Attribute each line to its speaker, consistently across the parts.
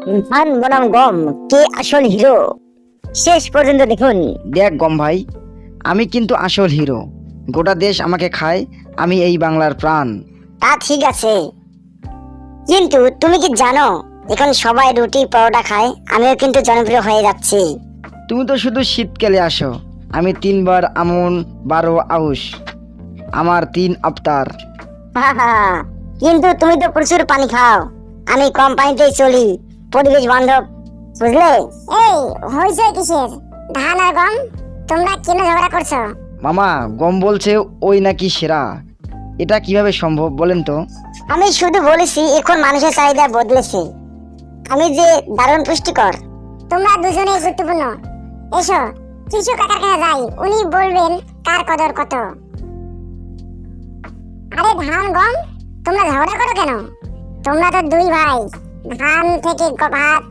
Speaker 1: ধান বনাম গম, কে আসল হিরো? শেষ পর্যন্ত দেখুন।
Speaker 2: দেখ গম ভাই, আমি কিন্তু আসল হিরো। গোটা দেশ আমাকে খায়, আমি এই বাংলার প্রাণ।
Speaker 1: তা ঠিক আছে, কিন্তু তুমি কি জানো এখন সবাই রুটি পরোটা খায়? আমিও কিন্তু জনপ্রিয় হয়ে যাচ্ছি।
Speaker 2: তুমি তো শুধু শীতকালে আসো। আমি 3 বার আমন, 12 আউশ, আমার 3 আবতার।
Speaker 1: হাহা, কিন্তু তুমি তো প্রচুর পানি খাও, আমি কম পানিতেই চলি, পরিবেশ বান্ধব, বুঝলে?
Speaker 3: এই হইছে কিসের? ধান আর গম, তোমরা কেন ঝগড়া করছো?
Speaker 2: মামা, গম বলছে ওই নাকি সেরা। এটা কিভাবে সম্ভব বলেন তো?
Speaker 1: আমি শুধু বলেছি এখন মানুষের চাহিদা বদলেছে, আমি যে দারুণ পুষ্টিকর।
Speaker 3: তোমরা দুজনেই গুরুত্বপূর্ণ। এসো কিছু কাকার কাছে যাই, উনি বলবেন কার কদর কত। আরে ধান গম, তোমরা ঝগড়া করো কেন? তোমরা তো দুই ভাই, ধান থেকে ভাত,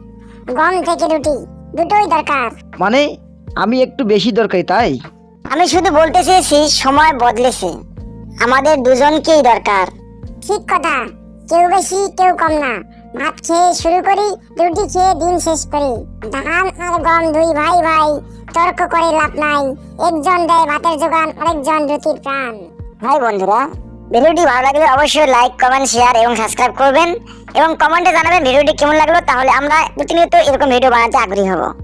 Speaker 3: গম থেকে রুটি, দুটোই দরকার।
Speaker 2: মানে আমি একটু বেশি দরকারি তাই?
Speaker 1: আমি শুধু বলতে চেয়েছি সময় বদলেছে, আমাদের দুজনকেই দরকার।
Speaker 3: ঠিক কথা, কেউ বেশি কেউ কম না। ভাত খেয়ে শুরু করি, রুটি খেয়ে দিন শেষ করি। ধান আর গম দুই ভাই ভাই, তর্ক করে লাভ নাই। একজন দেয় ভাতের যোগান, আরেকজন রুটির প্রাণ।
Speaker 1: ভাই বন্ধুরা, ভিডিওটি ভালো লাগলে অবশ্যই লাইক, কমেন্ট, শেয়ার এবং সাবস্ক্রাইব করবেন এবং কমেন্টে জানাবেন ভিডিওটি কেমন লাগলো, তাহলে আমরা প্রতিনিয়ত এরকম ভিডিও বানাতে আগ্রহী হব।